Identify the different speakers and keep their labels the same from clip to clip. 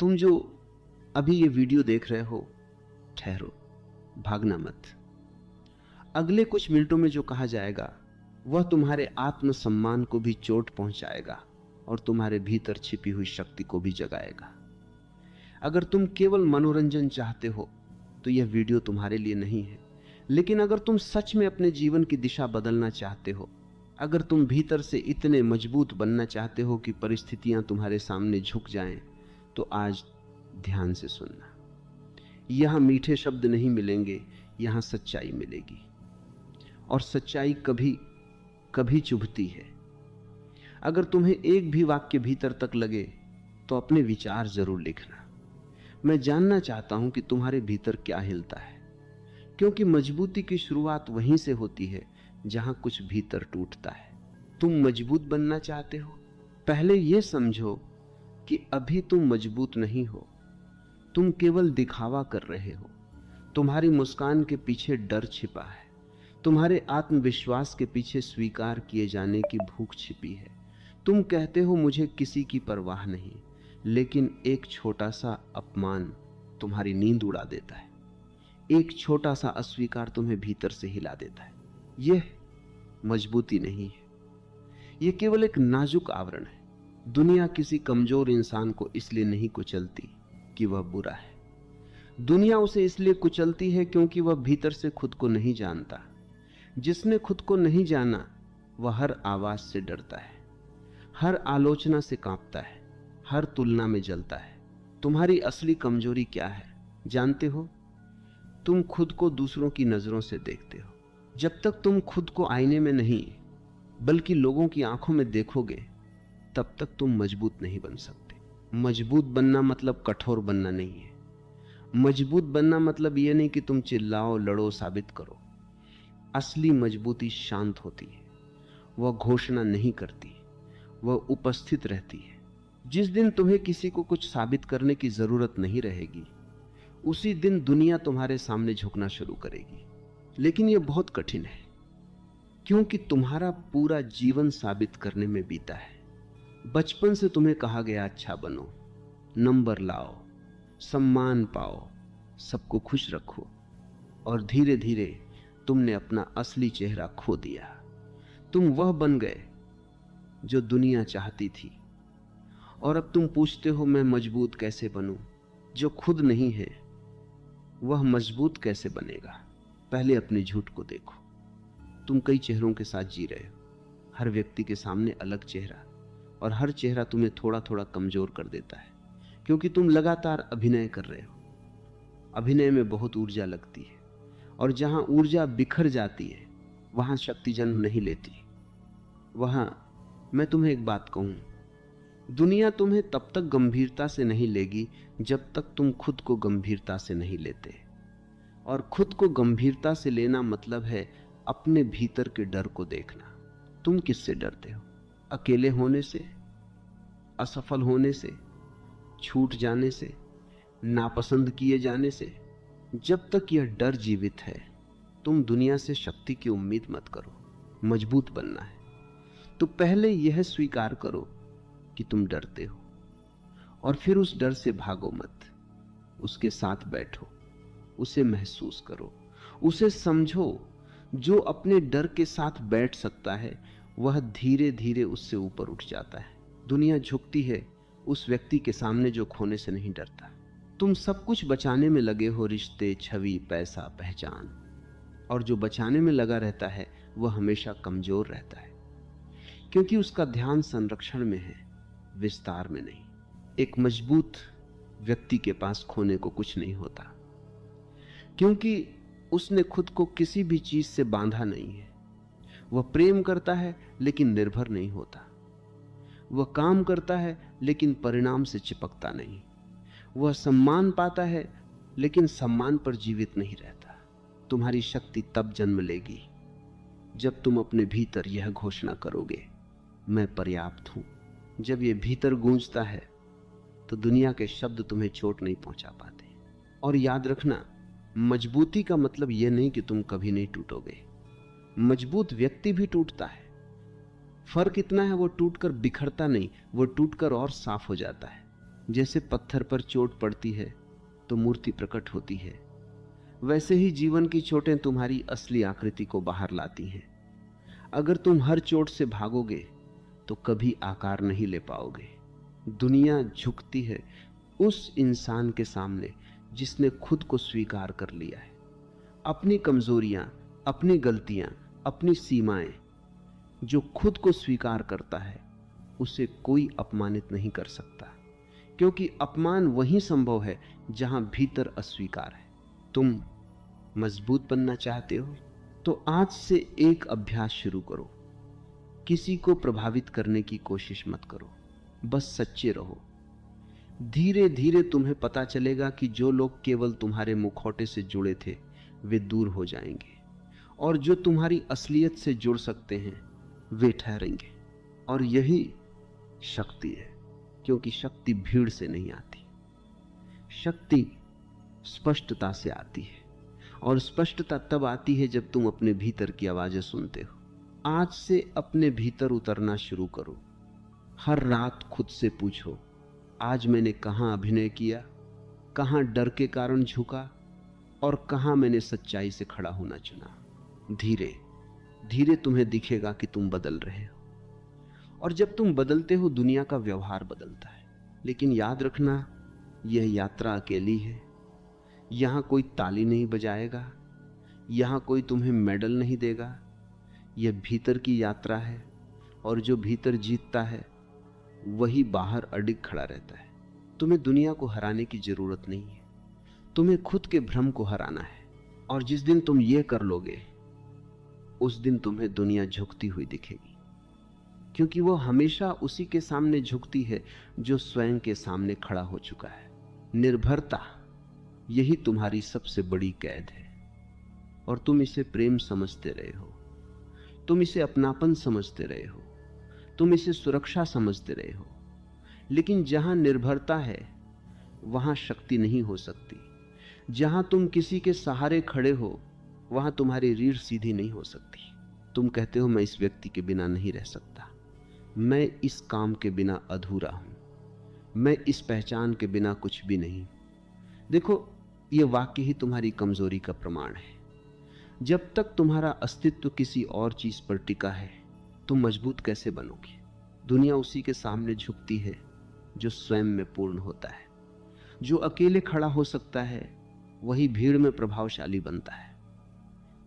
Speaker 1: तुम जो अभी ये वीडियो देख रहे हो, ठहरो, भागना मत। अगले कुछ मिनटों में जो कहा जाएगा वह तुम्हारे आत्मसम्मान को भी चोट पहुंचाएगा और तुम्हारे भीतर छिपी हुई शक्ति को भी जगाएगा। अगर तुम केवल मनोरंजन चाहते हो तो यह वीडियो तुम्हारे लिए नहीं है, लेकिन अगर तुम सच में अपने जीवन की दिशा बदलना चाहते हो, अगर तुम भीतर से इतने मजबूत बनना चाहते हो कि परिस्थितियां तुम्हारे सामने झुक जाएं, तो आज ध्यान से सुनना। यहां मीठे शब्द नहीं मिलेंगे, यहां सच्चाई मिलेगी, और सच्चाई कभी कभी चुभती है। अगर तुम्हें एक भी वाक्य भीतर तक लगे तो अपने विचार जरूर लिखना। मैं जानना चाहता हूं कि तुम्हारे भीतर क्या हिलता है, क्योंकि मजबूती की शुरुआत वहीं से होती है जहां कुछ भीतर टूटता है। तुम मजबूत बनना चाहते हो? पहले यह समझो कि अभी तुम मजबूत नहीं हो, तुम केवल दिखावा कर रहे हो। तुम्हारी मुस्कान के पीछे डर छिपा है, तुम्हारे आत्मविश्वास के पीछे स्वीकार किए जाने की भूख छिपी है। तुम कहते हो मुझे किसी की परवाह नहीं, लेकिन एक छोटा सा अपमान तुम्हारी नींद उड़ा देता है, एक छोटा सा अस्वीकार तुम्हें भीतर से हिला देता है। यह मजबूती नहीं है, यह केवल एक नाजुक आवरण है। दुनिया किसी कमजोर इंसान को इसलिए नहीं कुचलती कि वह बुरा है, दुनिया उसे इसलिए कुचलती है क्योंकि वह भीतर से खुद को नहीं जानता। जिसने खुद को नहीं जाना वह हर आवाज से डरता है, हर आलोचना से कांपता है, हर तुलना में जलता है। तुम्हारी असली कमजोरी क्या है जानते हो? तुम खुद को दूसरों की नजरों से देखते हो। जब तक तुम खुद को आईने में नहीं बल्कि लोगों की आंखों में देखोगे, तब तक तुम मजबूत नहीं बन सकते। मजबूत बनना मतलब कठोर बनना नहीं है। मजबूत बनना मतलब यह नहीं कि तुम चिल्लाओ, लड़ो, साबित करो। असली मजबूती शांत होती है, वह घोषणा नहीं करती, वह उपस्थित रहती है। जिस दिन तुम्हें किसी को कुछ साबित करने की जरूरत नहीं रहेगी, उसी दिन दुनिया तुम्हारे सामने झुकना शुरू करेगी। लेकिन यह बहुत कठिन है, क्योंकि तुम्हारा पूरा जीवन साबित करने में बीता है। बचपन से तुम्हें कहा गया अच्छा बनो, नंबर लाओ, सम्मान पाओ, सबको खुश रखो, और धीरे धीरे तुमने अपना असली चेहरा खो दिया। तुम वह बन गए जो दुनिया चाहती थी, और अब तुम पूछते हो मैं मजबूत कैसे बनूं? जो खुद नहीं है वह मजबूत कैसे बनेगा? पहले अपने झूठ को देखो। तुम कई चेहरों के साथ जी रहे हो, हर व्यक्ति के सामने अलग चेहरा, और हर चेहरा तुम्हें थोड़ा थोड़ा कमजोर कर देता है, क्योंकि तुम लगातार अभिनय कर रहे हो। अभिनय में बहुत ऊर्जा लगती है, और जहां ऊर्जा बिखर जाती है वहां शक्ति जन्म नहीं लेती। वहां मैं तुम्हें एक बात कहूं, दुनिया तुम्हें तब तक गंभीरता से नहीं लेगी जब तक तुम खुद को गंभीरता से नहीं लेते। और खुद को गंभीरता से लेना मतलब है अपने भीतर के डर को देखना। तुम किससे डरते हो? अकेले होने से, असफल होने से, छूट जाने से, नापसंद किए जाने से? जब तक यह डर जीवित है, तुम दुनिया से शक्ति की उम्मीद मत करो। मजबूत बनना है तो पहले यह स्वीकार करो कि तुम डरते हो, और फिर उस डर से भागो मत। उसके साथ बैठो, उसे महसूस करो, उसे समझो। जो अपने डर के साथ बैठ सकता है वह धीरे धीरे उससे ऊपर उठ जाता है। दुनिया झुकती है उस व्यक्ति के सामने जो खोने से नहीं डरता। तुम सब कुछ बचाने में लगे हो, रिश्ते, छवि, पैसा, पहचान, और जो बचाने में लगा रहता है वह हमेशा कमजोर रहता है, क्योंकि उसका ध्यान संरक्षण में है, विस्तार में नहीं। एक मजबूत व्यक्ति के पास खोने को कुछ नहीं होता, क्योंकि उसने खुद को किसी भी चीज से बांधा नहीं है। वह प्रेम करता है लेकिन निर्भर नहीं होता, वह काम करता है लेकिन परिणाम से चिपकता नहीं, वह सम्मान पाता है लेकिन सम्मान पर जीवित नहीं रहता। तुम्हारी शक्ति तब जन्म लेगी जब तुम अपने भीतर यह घोषणा करोगे, मैं पर्याप्त हूं। जब यह भीतर गूंजता है तो दुनिया के शब्द तुम्हें चोट नहीं पहुंचा पाते। और याद रखना, मजबूती का मतलब यह नहीं कि तुम कभी नहीं टूटोगे। मजबूत व्यक्ति भी टूटता है, फर्क इतना है वो टूटकर बिखरता नहीं, वो टूटकर और साफ हो जाता है। जैसे पत्थर पर चोट पड़ती है तो मूर्ति प्रकट होती है, वैसे ही जीवन की चोटें तुम्हारी असली आकृति को बाहर लाती हैं। अगर तुम हर चोट से भागोगे तो कभी आकार नहीं ले पाओगे। दुनिया झुकती है उस इंसान के सामने जिसने खुद को स्वीकार कर लिया है। अपनी कमजोरियां, अपनी गलतियां, अपनी सीमाएं, जो खुद को स्वीकार करता है उसे कोई अपमानित नहीं कर सकता, क्योंकि अपमान वहीं संभव है जहां भीतर अस्वीकार है। तुम मजबूत बनना चाहते हो तो आज से एक अभ्यास शुरू करो। किसी को प्रभावित करने की कोशिश मत करो, बस सच्चे रहो। धीरे धीरे तुम्हें पता चलेगा कि जो लोग केवल तुम्हारे मुखौटे से जुड़े थे वे दूर हो जाएंगे, और जो तुम्हारी असलियत से जुड़ सकते हैं वे ठहरेंगे। और यही शक्ति है, क्योंकि शक्ति भीड़ से नहीं आती, शक्ति स्पष्टता से आती है। और स्पष्टता तब आती है जब तुम अपने भीतर की आवाजें सुनते हो। आज से अपने भीतर उतरना शुरू करो। हर रात खुद से पूछो, आज मैंने कहां अभिनय किया, कहां डर के कारण झुका, और कहां मैंने सच्चाई से खड़ा होना चुना। धीरे धीरे तुम्हें दिखेगा कि तुम बदल रहे हो, और जब तुम बदलते हो दुनिया का व्यवहार बदलता है। लेकिन याद रखना, यह यात्रा अकेली है। यहां कोई ताली नहीं बजाएगा, यहां कोई तुम्हें मेडल नहीं देगा। यह भीतर की यात्रा है, और जो भीतर जीतता है वही बाहर अडिग खड़ा रहता है। तुम्हें दुनिया को हराने की जरूरत नहीं है, तुम्हें खुद के भ्रम को हराना है। और जिस दिन तुम ये कर लोगे उस दिन तुम्हें दुनिया झुकती हुई दिखेगी, क्योंकि वो हमेशा उसी के सामने झुकती है जो स्वयं के सामने खड़ा हो चुका है। निर्भरता, यही तुम्हारी सबसे बड़ी कैद है, और तुम इसे प्रेम समझते रहे हो, तुम इसे अपनापन समझते रहे हो, तुम इसे सुरक्षा समझते रहे हो। लेकिन जहां निर्भरता है वहां शक्ति नहीं हो सकती। जहां तुम किसी के सहारे खड़े हो वहां तुम्हारी रीढ़ सीधी नहीं हो सकती। तुम कहते हो मैं इस व्यक्ति के बिना नहीं रह सकता, मैं इस काम के बिना अधूरा हूं, मैं इस पहचान के बिना कुछ भी नहीं। देखो, यह वाक्य ही तुम्हारी कमजोरी का प्रमाण है। जब तक तुम्हारा अस्तित्व किसी और चीज पर टिका है तुम मजबूत कैसे बनोगे। दुनिया उसी के सामने झुकती है जो स्वयं में पूर्ण होता है। जो अकेले खड़ा हो सकता है वही भीड़ में प्रभावशाली बनता है।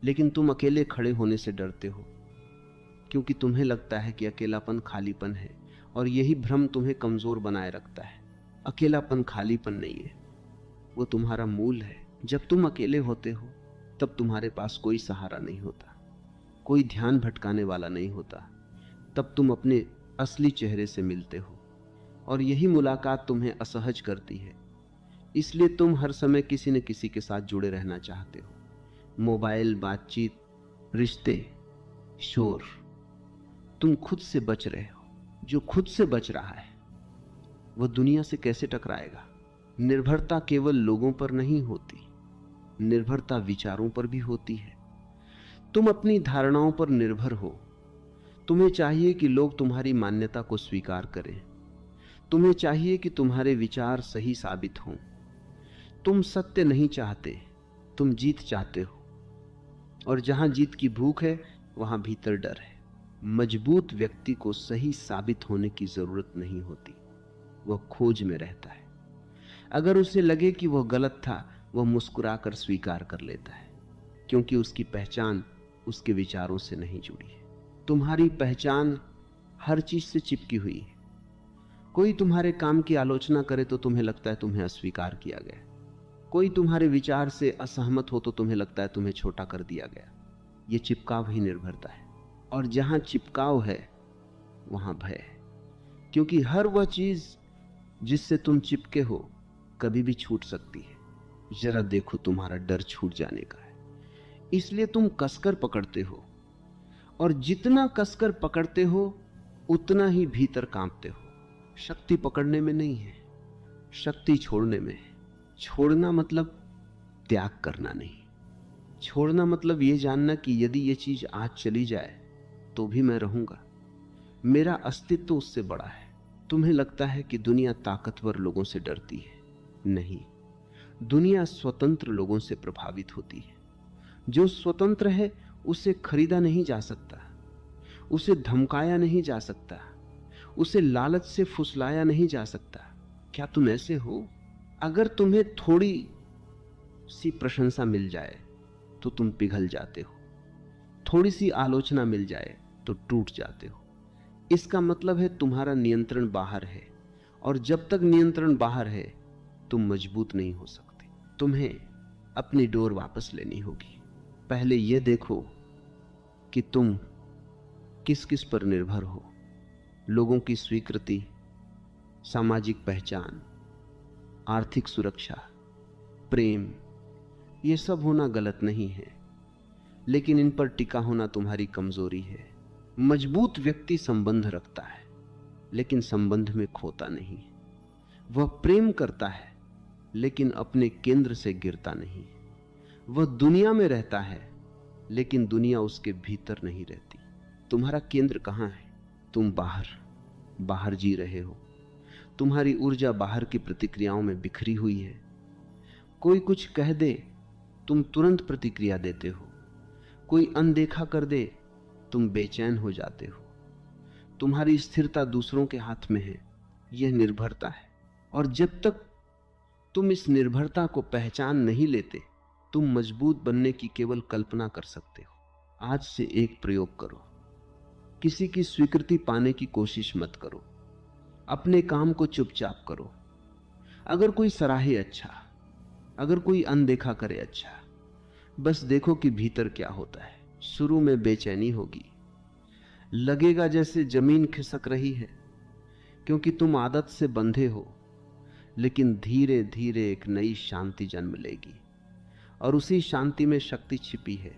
Speaker 1: लेकिन तुम अकेले खड़े होने से डरते हो, क्योंकि तुम्हें लगता है कि अकेलापन खालीपन है, और यही भ्रम तुम्हें कमजोर बनाए रखता है। अकेलापन खालीपन नहीं है, वो तुम्हारा मूल है। जब तुम अकेले होते हो तब तुम्हारे पास कोई सहारा नहीं होता, कोई ध्यान भटकाने वाला नहीं होता। तब तुम अपने असली चेहरे से मिलते हो, और यही मुलाकात तुम्हें असहज करती है। इसलिए तुम हर समय किसी न किसी के साथ जुड़े रहना चाहते हो। मोबाइल, बातचीत, रिश्ते, शोर। तुम खुद से बच रहे हो। जो खुद से बच रहा है वह दुनिया से कैसे टकराएगा। निर्भरता केवल लोगों पर नहीं होती, निर्भरता विचारों पर भी होती है। तुम अपनी धारणाओं पर निर्भर हो। तुम्हें चाहिए कि लोग तुम्हारी मान्यता को स्वीकार करें। तुम्हें चाहिए कि तुम्हारे विचार सही साबित हों। तुम सत्य नहीं चाहते, तुम जीत चाहते हो। और जहां जीत की भूख है वहां भीतर डर है। मजबूत व्यक्ति को सही साबित होने की जरूरत नहीं होती, वह खोज में रहता है। अगर उसे लगे कि वह गलत था, वह मुस्कुराकर स्वीकार कर लेता है, क्योंकि उसकी पहचान उसके विचारों से नहीं जुड़ी है। तुम्हारी पहचान हर चीज से चिपकी हुई है। कोई तुम्हारे काम की आलोचना करे तो तुम्हें लगता है तुम्हें अस्वीकार किया गया। कोई तुम्हारे विचार से असहमत हो तो तुम्हें लगता है तुम्हें छोटा कर दिया गया। यह चिपकाव ही निर्भरता है। और जहां चिपकाव है वहां भय है, क्योंकि हर वह चीज जिससे तुम चिपके हो कभी भी छूट सकती है। जरा देखो, तुम्हारा डर छूट जाने का है, इसलिए तुम कसकर पकड़ते हो। और जितना कसकर पकड़ते हो उतना ही भीतर कांपते हो। शक्ति पकड़ने में नहीं है, शक्ति छोड़ने में है। छोड़ना मतलब त्याग करना नहीं। छोड़ना मतलब यह जानना कि यदि यह चीज आज चली जाए तो भी मैं रहूंगा। मेरा अस्तित्व उससे बड़ा है। तुम्हें लगता है कि दुनिया ताकतवर लोगों से डरती है। नहीं, दुनिया स्वतंत्र लोगों से प्रभावित होती है। जो स्वतंत्र है उसे खरीदा नहीं जा सकता, उसे धमकाया नहीं जा सकता, उसे लालच से फुसलाया नहीं जा सकता। क्या तुम ऐसे हो? अगर तुम्हें थोड़ी सी प्रशंसा मिल जाए तो तुम पिघल जाते हो, थोड़ी सी आलोचना मिल जाए तो टूट जाते हो। इसका मतलब है तुम्हारा नियंत्रण बाहर है, और जब तक नियंत्रण बाहर है तुम मजबूत नहीं हो सकते। तुम्हें अपनी डोर वापस लेनी होगी। पहले यह देखो कि तुम किस किस पर निर्भर हो। लोगों की स्वीकृति, सामाजिक पहचान, आर्थिक सुरक्षा, प्रेम, ये सब होना गलत नहीं है, लेकिन इन पर टिका होना तुम्हारी कमजोरी है। मजबूत व्यक्ति संबंध रखता है, लेकिन संबंध में खोता नहीं। वह प्रेम करता है, लेकिन अपने केंद्र से गिरता नहीं। वह दुनिया में रहता है, लेकिन दुनिया उसके भीतर नहीं रहती। तुम्हारा केंद्र कहाँ है? तुम बाहर जी रहे हो। तुम्हारी ऊर्जा बाहर की प्रतिक्रियाओं में बिखरी हुई है। कोई कुछ कह दे, तुम तुरंत प्रतिक्रिया देते हो। कोई अनदेखा कर दे, तुम बेचैन हो जाते हो। तुम्हारी स्थिरता दूसरों के हाथ में है। यह निर्भरता है, और जब तक तुम इस निर्भरता को पहचान नहीं लेते, तुम मजबूत बनने की केवल कल्पना कर सकते हो। आज से एक प्रयोग करो। किसी की स्वीकृति पाने की कोशिश मत करो। अपने काम को चुपचाप करो। अगर कोई सराहे अच्छा, अगर कोई अनदेखा करे अच्छा। बस देखो कि भीतर क्या होता है। शुरू में बेचैनी होगी, लगेगा जैसे जमीन खिसक रही है, क्योंकि तुम आदत से बंधे हो। लेकिन धीरे धीरे एक नई शांति जन्म लेगी, और उसी शांति में शक्ति छिपी है।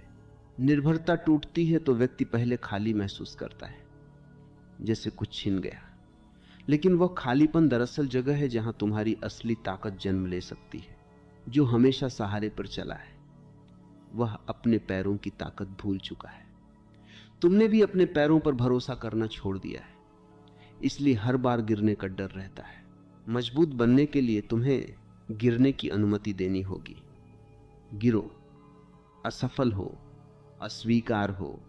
Speaker 1: निर्भरता टूटती है तो व्यक्ति पहले खाली महसूस करता है, जैसे कुछ छिन गया। लेकिन वह खालीपन दरअसल जगह है जहां तुम्हारी असली ताकत जन्म ले सकती है। जो हमेशा सहारे पर चला है, वह अपने पैरों की ताकत भूल चुका है। तुमने भी अपने पैरों पर भरोसा करना छोड़ दिया है, इसलिए हर बार गिरने का डर रहता है। मजबूत बनने के लिए तुम्हें गिरने की अनुमति देनी होगी। गिरो, असफल हो, अस्वीकार हो,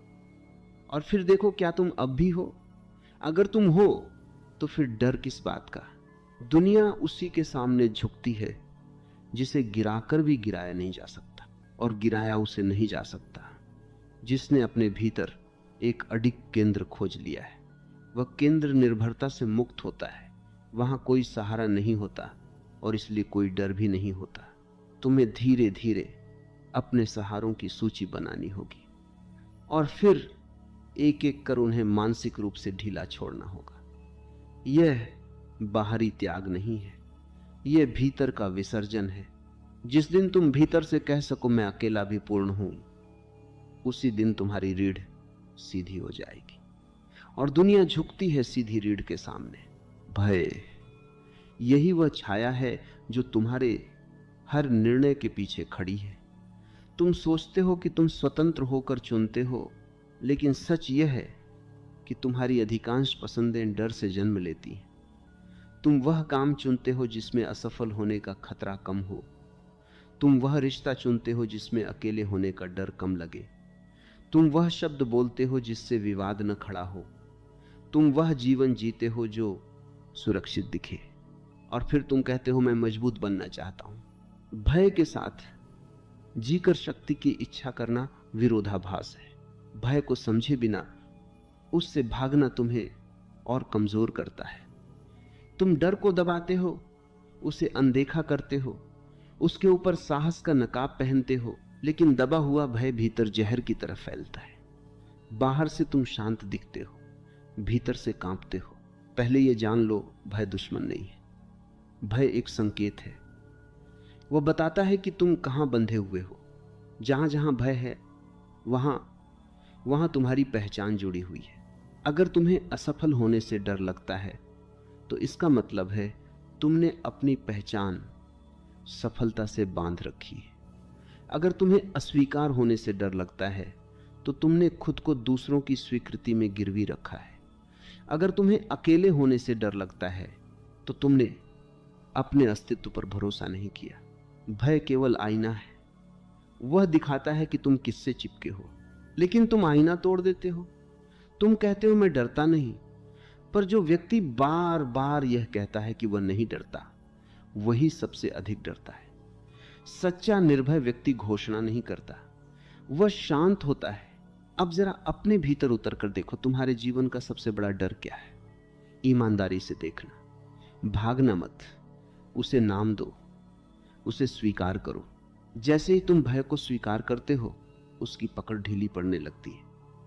Speaker 1: और फिर देखो क्या तुम अब भी हो। अगर तुम हो तो फिर डर किस बात का? दुनिया उसी के सामने झुकती है जिसे गिराकर भी गिराया नहीं जा सकता, और गिराया उसे नहीं जा सकता जिसने अपने भीतर एक अडिग केंद्र खोज लिया है। वह केंद्र निर्भरता से मुक्त होता है। वहां कोई सहारा नहीं होता, और इसलिए कोई डर भी नहीं होता। तुम्हें धीरे धीरे अपने सहारों की सूची बनानी होगी, और फिर एक एक कर उन्हें मानसिक रूप से ढीला छोड़ना होगा। यह बाहरी त्याग नहीं है, यह भीतर का विसर्जन है। जिस दिन तुम भीतर से कह सको मैं अकेला भी पूर्ण हूं, उसी दिन तुम्हारी रीढ़ सीधी हो जाएगी। और दुनिया झुकती है सीधी रीढ़ के सामने। भय, यही वह छाया है जो तुम्हारे हर निर्णय के पीछे खड़ी है। तुम सोचते हो कि तुम स्वतंत्र होकर चुनते हो, लेकिन सच यह है कि तुम्हारी अधिकांश पसंदें डर से जन्म लेती हैं। तुम वह काम चुनते हो जिसमें असफल होने का खतरा कम हो। तुम वह रिश्ता चुनते हो जिसमें अकेले होने का डर कम लगे। तुम वह शब्द बोलते हो जिससे विवाद न खड़ा हो। तुम वह जीवन जीते हो जो सुरक्षित दिखे, और फिर तुम कहते हो मैं मजबूत बनना चाहता हूं। भय के साथ जीकर शक्ति की इच्छा करना विरोधाभास है। भय को समझे बिना उससे भागना तुम्हें और कमजोर करता है। तुम डर को दबाते हो, उसे अनदेखा करते हो, उसके ऊपर साहस का नकाब पहनते हो, लेकिन दबा हुआ भय भीतर जहर की तरह फैलता है। बाहर से तुम शांत दिखते हो, भीतर से कांपते हो। पहले ये जान लो, भय दुश्मन नहीं है। भय एक संकेत है। वह बताता है कि तुम कहां बंधे हुए हो। जहां जहां भय है, वहां तुम्हारी पहचान जुड़ी हुई है। अगर तुम्हें असफल होने से डर लगता है, तो इसका मतलब है तुमने अपनी पहचान सफलता से बांध रखी है। अगर तुम्हें अस्वीकार होने से डर लगता है, तो तुमने खुद को दूसरों की स्वीकृति में गिरवी रखा है। अगर तुम्हें अकेले होने से डर लगता है तो तुमने अपने अस्तित्व पर भरोसा नहीं किया। भय केवल आईना है, वह दिखाता है कि तुम किससे चिपके हो, लेकिन तुम आईना तोड़ देते हो। तुम कहते हो मैं डरता नहीं, पर जो व्यक्ति बार बार यह कहता है कि वह नहीं डरता, वही सबसे अधिक डरता है। सच्चा निर्भय व्यक्ति घोषणा नहीं करता, वह शांत होता है। अब जरा अपने भीतर उतर कर देखो, तुम्हारे जीवन का सबसे बड़ा डर क्या है? ईमानदारी से देखना, भागना मत, उसे नाम दो, उसे स्वीकार करो। जैसे ही तुम भय को स्वीकार करते हो, उसकी पकड़ ढीली पड़ने लगती है,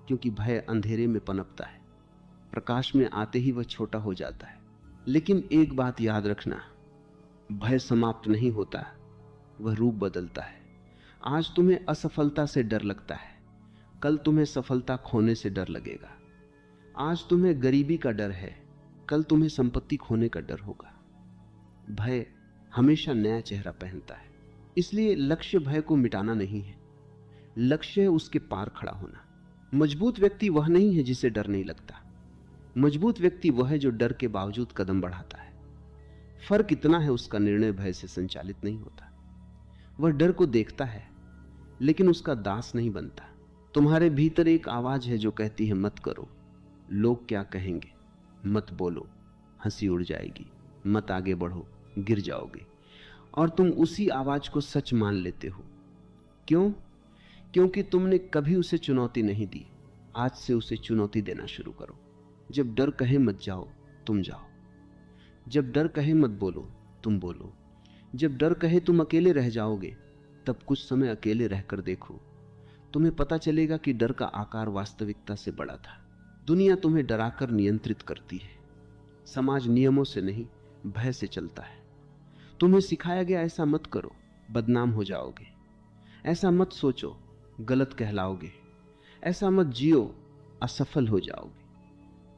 Speaker 1: क्योंकि भय अंधेरे में पनपता है, प्रकाश में आते ही वह छोटा हो जाता है। लेकिन एक बात याद रखना, भय समाप्त नहीं होता, वह रूप बदलता है। आज तुम्हें असफलता से डर लगता है, कल तुम्हें सफलता खोने से डर लगेगा। आज तुम्हें गरीबी का डर है, कल तुम्हें संपत्ति खोने का डर होगा। भय हमेशा नया चेहरा पहनता है। इसलिए लक्ष्य भय को मिटाना नहीं है, लक्ष्य है उसके पार खड़ा होना। मजबूत व्यक्ति वह नहीं है जिसे डर नहीं लगता, मजबूत व्यक्ति वह है जो डर के बावजूद कदम बढ़ाता है। फर्क इतना है, उसका निर्णय भय से संचालित नहीं होता। वह डर को देखता है लेकिन उसका दास नहीं बनता। तुम्हारे भीतर एक आवाज है जो कहती है मत करो, लोग क्या कहेंगे, मत बोलो, हंसी उड़ जाएगी, मत आगे बढ़ो, गिर जाओगे। और तुम उसी आवाज को सच मान लेते हो। क्यों? क्योंकि तुमने कभी उसे चुनौती नहीं दी। आज से उसे चुनौती देना शुरू करो। जब डर कहे मत जाओ, तुम जाओ। जब डर कहे मत बोलो, तुम बोलो। जब डर कहे तुम अकेले रह जाओगे, तब कुछ समय अकेले रहकर देखो, तुम्हें पता चलेगा कि डर का आकार वास्तविकता से बड़ा था। दुनिया तुम्हें डराकर नियंत्रित करती है, समाज नियमों से नहीं, भय से चलता है। तुम्हें सिखाया गया ऐसा मत करो, बदनाम हो जाओगे। ऐसा मत सोचो, गलत कहलाओगे। ऐसा मत जियो, असफल हो जाओगे।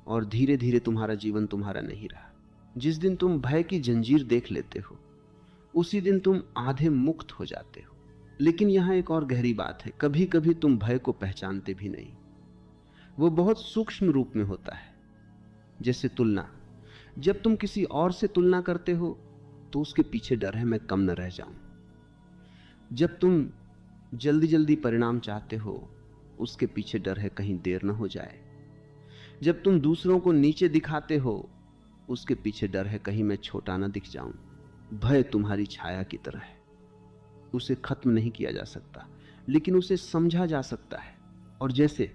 Speaker 1: और धीरे धीरे तुम्हारा जीवन तुम्हारा नहीं रहा। जिस दिन तुम भय की जंजीर देख लेते हो, उसी दिन तुम आधे मुक्त हो जाते हो। लेकिन यहां एक और गहरी बात है, कभी कभी तुम भय को पहचानते भी नहीं। वो बहुत सूक्ष्म रूप में होता है, जैसे तुलना। जब तुम किसी और से तुलना करते हो तो उसके पीछे डर है मैं कम न रह जाऊं। जब तुम जल्दी जल्दी परिणाम चाहते हो, उसके पीछे डर है कहीं देर न हो जाए। जब तुम दूसरों को नीचे दिखाते हो, उसके पीछे डर है कहीं मैं छोटा न दिख जाऊं। भय तुम्हारी छाया की तरह है, उसे खत्म नहीं किया जा सकता, लेकिन उसे समझा जा सकता है। और जैसे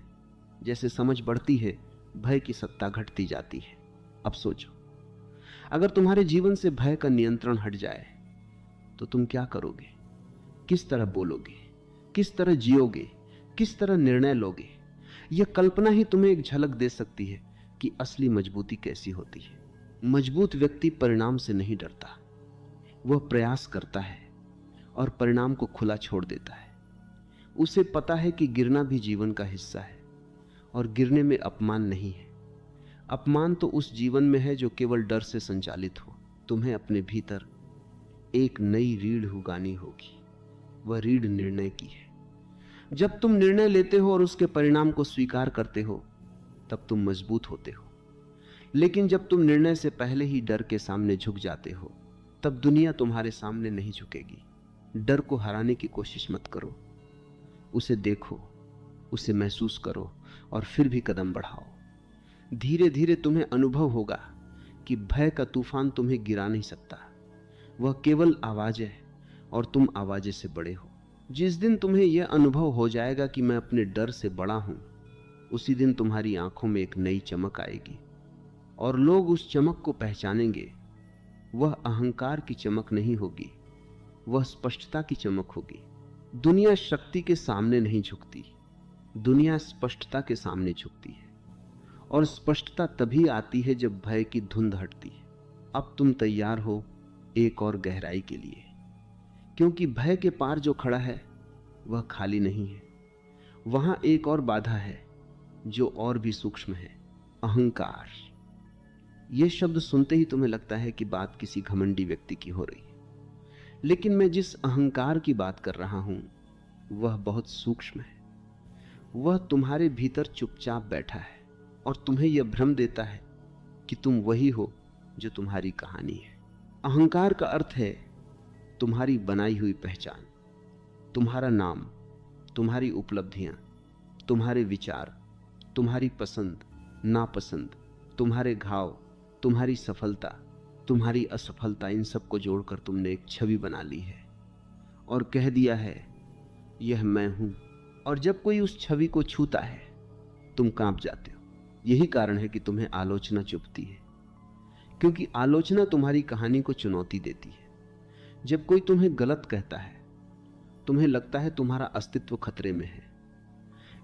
Speaker 1: जैसे समझ बढ़ती है, भय की सत्ता घटती जाती है। अब सोचो, अगर तुम्हारे जीवन से भय का नियंत्रण हट जाए तो तुम क्या करोगे? किस तरह बोलोगे, किस तरह जियोगे, किस तरह निर्णय लोगे? यह कल्पना ही तुम्हें एक झलक दे सकती है कि असली मजबूती कैसी होती है। मजबूत व्यक्ति परिणाम से नहीं डरता, वह प्रयास करता है और परिणाम को खुला छोड़ देता है। उसे पता है कि गिरना भी जीवन का हिस्सा है और गिरने में अपमान नहीं है। अपमान तो उस जीवन में है जो केवल डर से संचालित हो। तुम्हें अपने भीतर एक नई रीढ़ उगानी होगी, वह रीढ़ निर्णय की है। जब तुम निर्णय लेते हो और उसके परिणाम को स्वीकार करते हो, तब तुम मजबूत होते हो। लेकिन जब तुम निर्णय से पहले ही डर के सामने झुक जाते हो, तब दुनिया तुम्हारे सामने नहीं झुकेगी। डर को हराने की कोशिश मत करो, उसे देखो, उसे महसूस करो और फिर भी कदम बढ़ाओ। धीरे धीरे तुम्हें अनुभव होगा कि भय का तूफान तुम्हें गिरा नहीं सकता। वह केवल आवाज है और तुम आवाज़ से बड़े हो। जिस दिन तुम्हें यह अनुभव हो जाएगा कि मैं अपने डर से बड़ा हूं, उसी दिन तुम्हारी आंखों में एक नई चमक आएगी और लोग उस चमक को पहचानेंगे। वह अहंकार की चमक नहीं होगी, वह स्पष्टता की चमक होगी। दुनिया शक्ति के सामने नहीं झुकती, दुनिया स्पष्टता के सामने झुकती है। और स्पष्टता तभी आती है जब भय की धुंध हटती है। अब तुम तैयार हो एक और गहराई के लिए, क्योंकि भय के पार जो खड़ा है वह खाली नहीं है। वहां एक और बाधा है जो और भी सूक्ष्म है, अहंकार। यह शब्द सुनते ही तुम्हें लगता है कि बात किसी घमंडी व्यक्ति की हो रही है, लेकिन मैं जिस अहंकार की बात कर रहा हूं वह बहुत सूक्ष्म है। वह तुम्हारे भीतर चुपचाप बैठा है और तुम्हें यह भ्रम देता है कि तुम वही हो जो तुम्हारी कहानी है। अहंकार का अर्थ है तुम्हारी बनाई हुई पहचान, तुम्हारा नाम, तुम्हारी उपलब्धियां, तुम्हारे विचार, तुम्हारी पसंद नापसंद, तुम्हारे घाव, तुम्हारी सफलता, तुम्हारी असफलता, इन सबको जोड़कर तुमने एक छवि बना ली है और कह दिया है यह मैं हूं। और जब कोई उस छवि को छूता है तुम कांप जाते हो। यही कारण है कि तुम्हें आलोचना चुभती है, क्योंकि आलोचना तुम्हारी कहानी को चुनौती देती है। जब कोई तुम्हें गलत कहता है तुम्हें लगता है तुम्हारा अस्तित्व खतरे में है,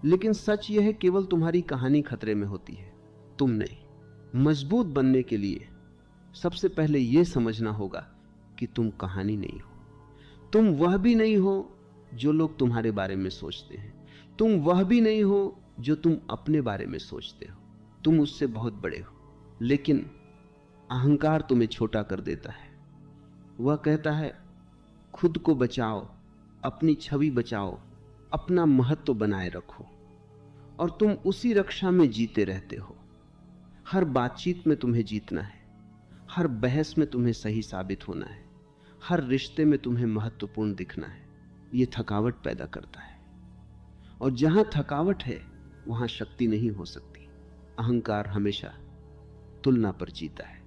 Speaker 1: लेकिन सच यह है केवल तुम्हारी कहानी खतरे में होती है, तुम नहीं। मजबूत बनने के लिए सबसे पहले यह समझना होगा कि तुम कहानी नहीं हो। तुम वह भी नहीं हो जो लोग तुम्हारे बारे में सोचते हैं, तुम वह भी नहीं हो जो तुम अपने बारे में सोचते हो। तुम उससे बहुत बड़े हो, लेकिन अहंकार तुम्हें छोटा कर देता है। वह कहता है खुद को बचाओ, अपनी छवि बचाओ, अपना महत्व बनाए रखो, और तुम उसी रक्षा में जीते रहते हो। हर बातचीत में तुम्हें जीतना है, हर बहस में तुम्हें सही साबित होना है, हर रिश्ते में तुम्हें महत्वपूर्ण दिखना है। यह थकावट पैदा करता है, और जहां थकावट है वहां शक्ति नहीं हो सकती। अहंकार हमेशा तुलना पर जीता है।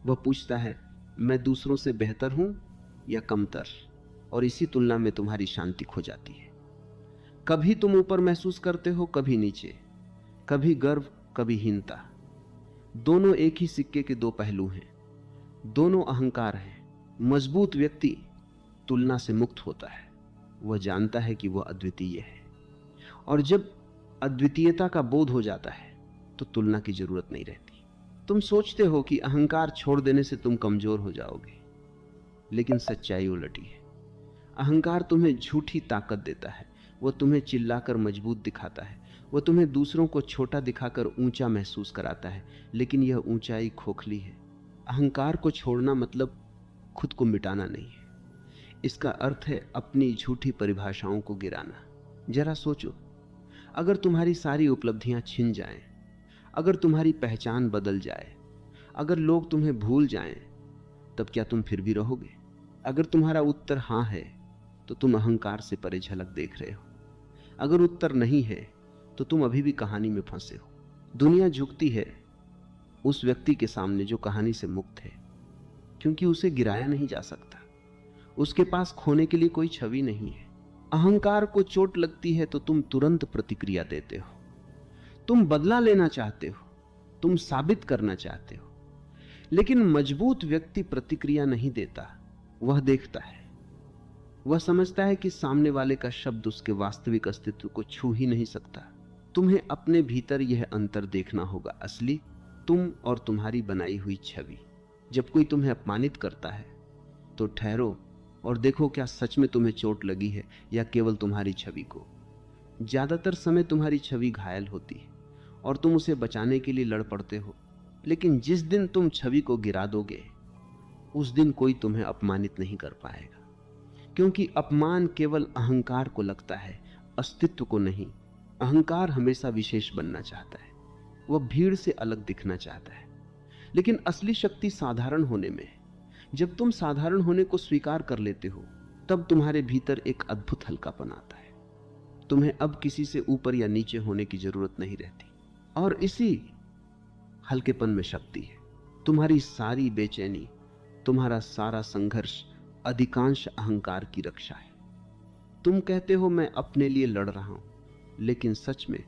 Speaker 1: वह पूछता है मैं दूसरों से बेहतर हूं या कमतर, और इसी तुलना में तुम्हारी शांति खो जाती है। कभी तुम ऊपर महसूस करते हो, कभी नीचे, कभी गर्व कभी हीनता। दोनों एक ही सिक्के के दो पहलू हैं, दोनों अहंकार हैं। मजबूत व्यक्ति तुलना से मुक्त होता है। वह जानता है कि वह अद्वितीय है, और जब अद्वितीयता का बोध हो जाता है तो तुलना की जरूरत नहीं रहती। तुम सोचते हो कि अहंकार छोड़ देने से तुम कमजोर हो जाओगे, लेकिन सच्चाई उलटी है। अहंकार तुम्हें झूठी ताकत देता है। वह तुम्हें चिल्लाकर मजबूत दिखाता है, वह तुम्हें दूसरों को छोटा दिखाकर ऊंचा महसूस कराता है, लेकिन यह ऊंचाई खोखली है। अहंकार को छोड़ना मतलब खुद को मिटाना नहीं है, इसका अर्थ है अपनी झूठी परिभाषाओं को गिराना। जरा सोचो, अगर तुम्हारी सारी उपलब्धियां छिन जाएं, अगर तुम्हारी पहचान बदल जाए, अगर लोग तुम्हें भूल जाएं, तब क्या तुम फिर भी रहोगे? अगर तुम्हारा उत्तर हां है तो तुम अहंकार से परे झलक देख रहे हो। अगर उत्तर नहीं है तो तुम अभी भी कहानी में फंसे हो। दुनिया झुकती है उस व्यक्ति के सामने जो कहानी से मुक्त है, क्योंकि उसे गिराया नहीं जा सकता। उसके पास खोने के लिए कोई छवि नहीं है। अहंकार को चोट लगती है तो तुम तुरंत प्रतिक्रिया देते हो। तुम बदला लेना चाहते हो, तुम साबित करना चाहते हो, लेकिन मजबूत व्यक्ति प्रतिक्रिया नहीं देता, वह देखता है। वह समझता है कि सामने वाले का शब्द उसके वास्तविक अस्तित्व को छू ही नहीं सकता। तुम्हें अपने भीतर यह अंतर देखना होगा, असली तुम और तुम्हारी बनाई हुई छवि। जब कोई तुम्हें अपमानित करता है तो ठहरो और देखो क्या सच में तुम्हें चोट लगी है या केवल तुम्हारी छवि को। ज्यादातर समय तुम्हारी छवि घायल होती है और तुम उसे बचाने के लिए लड़ पड़ते हो, लेकिन जिस दिन तुम छवि को गिरा दोगे उस दिन कोई तुम्हें अपमानित नहीं कर पाएगा, क्योंकि अपमान केवल अहंकार को लगता है, अस्तित्व को नहीं। अहंकार हमेशा विशेष बनना चाहता है, वह भीड़ से अलग दिखना चाहता है, लेकिन असली शक्ति साधारण होने में है। जब तुम साधारण होने को स्वीकार कर लेते हो तब तुम्हारे भीतर एक अद्भुत हल्कापन आता है। तुम्हें अब किसी से ऊपर या नीचे होने की जरूरत नहीं रहती, और इसी हल्केपन में शक्ति है। तुम्हारी सारी बेचैनी, तुम्हारा सारा संघर्ष अधिकांश अहंकार की रक्षा है। तुम कहते हो मैं अपने लिए लड़ रहा हूं, लेकिन सच में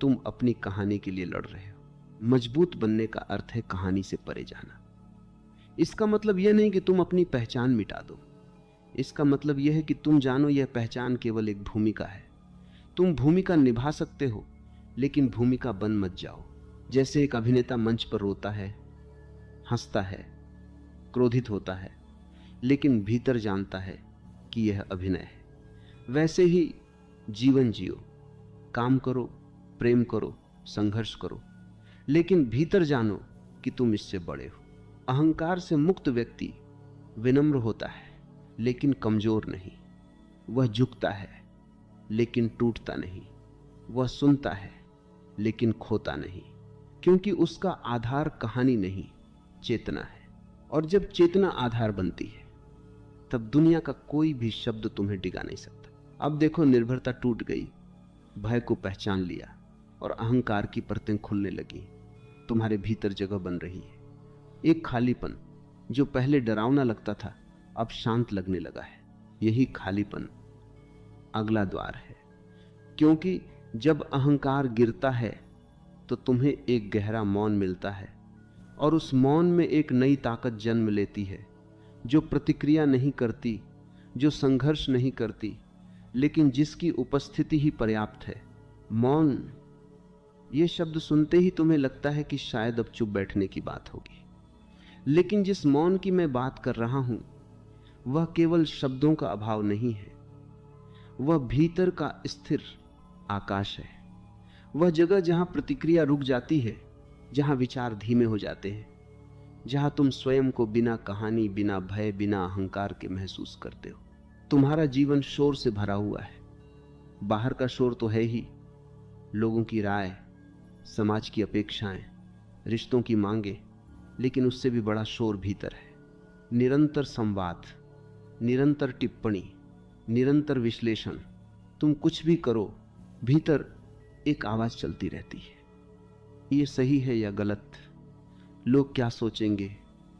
Speaker 1: तुम अपनी कहानी के लिए लड़ रहे हो। मजबूत बनने का अर्थ है कहानी से परे जाना। इसका मतलब यह नहीं कि तुम अपनी पहचान मिटा दो, इसका मतलब यह है कि तुम जानो यह पहचान केवल एक भूमिका है। तुम भूमिका निभा सकते हो, लेकिन भूमिका बन मत जाओ। जैसे एक अभिनेता मंच पर रोता है, हंसता है, क्रोधित होता है, लेकिन भीतर जानता है कि यह अभिनय है, वैसे ही जीवन जियो। काम करो, प्रेम करो, संघर्ष करो, लेकिन भीतर जानो कि तुम इससे बड़े हो। अहंकार से मुक्त व्यक्ति विनम्र होता है लेकिन कमजोर नहीं। वह झुकता है लेकिन टूटता नहीं। वह सुनता है लेकिन खोता नहीं, क्योंकि उसका आधार कहानी नहीं, चेतना है। और जब चेतना आधार बनती है तब दुनिया का कोई भी शब्द तुम्हें डिगा नहीं सकता। अब देखो, निर्भरता टूट गई, भय को पहचान लिया और अहंकार की परतें खुलने लगी। तुम्हारे भीतर जगह बन रही है। एक खालीपन जो पहले डरावना लगता था अब शांत लगने लगा है। यही खालीपन अगला द्वार है, क्योंकि जब अहंकार गिरता है तो तुम्हें एक गहरा मौन मिलता है और उस मौन में एक नई ताकत जन्म लेती है जो प्रतिक्रिया नहीं करती, जो संघर्ष नहीं करती, लेकिन जिसकी उपस्थिति ही पर्याप्त है। मौन, ये शब्द सुनते ही तुम्हें लगता है कि शायद अब चुप बैठने की बात होगी, लेकिन जिस मौन की मैं बात कर रहा हूं वह केवल शब्दों का अभाव नहीं है, वह भीतर का स्थिर आकाश है। वह जगह जहां प्रतिक्रिया रुक जाती है, जहां विचार धीमे हो जाते हैं, जहां तुम स्वयं को बिना कहानी, बिना भय, बिना अहंकार के महसूस करते हो। तुम्हारा जीवन शोर से भरा हुआ है। बाहर का शोर तो है ही, लोगों की राय, समाज की अपेक्षाएं, रिश्तों की मांगे, लेकिन उससे भी बड़ा शोर भीतर है। निरंतर संवाद, निरंतर टिप्पणी, निरंतर विश्लेषण। तुम कुछ भी करो, भीतर एक आवाज चलती रहती है, ये सही है या गलत, लोग क्या सोचेंगे,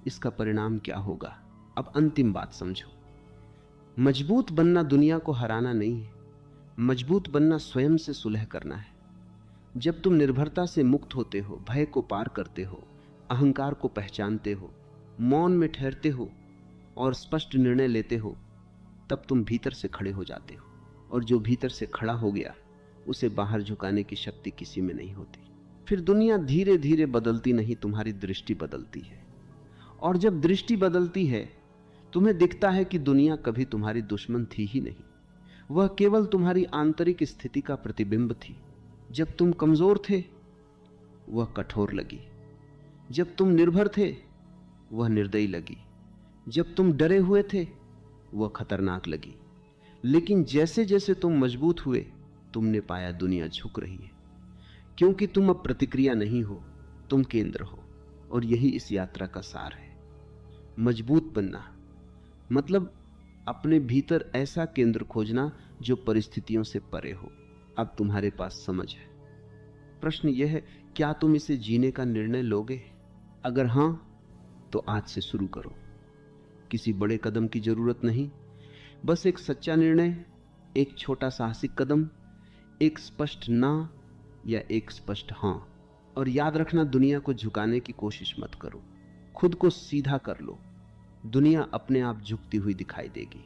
Speaker 1: इसका परिणाम क्या होगा। अब अंतिम बात समझो, मजबूत बनना दुनिया को हराना नहीं है, मजबूत बनना स्वयं से सुलह करना है। जब तुम निर्भरता से मुक्त होते हो, भय को पार करते हो, अहंकार को पहचानते हो, मौन में ठहरते हो और स्पष्ट निर्णय लेते हो, तब तुम भीतर से खड़े हो जाते हो। और जो भीतर से खड़ा हो गया उसे बाहर झुकाने की शक्ति किसी में नहीं होती। फिर दुनिया धीरे धीरे बदलती नहीं, तुम्हारी दृष्टि बदलती है। और जब दृष्टि बदलती है तुम्हें दिखता है कि दुनिया कभी तुम्हारी दुश्मन थी ही नहीं, वह केवल तुम्हारी आंतरिक स्थिति का प्रतिबिंब थी। जब तुम कमजोर थे वह कठोर लगी, जब तुम निर्भर थे वह निर्दयी लगी, जब तुम डरे हुए थे वह खतरनाक लगी। लेकिन जैसे जैसे तुम मजबूत हुए तुमने पाया दुनिया झुक रही है, क्योंकि तुम अब प्रतिक्रिया नहीं हो, तुम केंद्र हो। और यही इस यात्रा का सार है। मजबूत बनना मतलब अपने भीतर ऐसा केंद्र खोजना जो परिस्थितियों से परे हो। अब तुम्हारे पास समझ है। प्रश्न यह है, क्या तुम इसे जीने का निर्णय लोगे? अगर हां तो आज से शुरू करो। किसी बड़े कदम की जरूरत नहीं, बस एक सच्चा निर्णय, एक छोटा साहसिक कदम, एक स्पष्ट ना या एक स्पष्ट हां। और याद रखना, दुनिया को झुकाने की कोशिश मत करो, खुद को सीधा कर लो। दुनिया अपने आप झुकती हुई दिखाई देगी।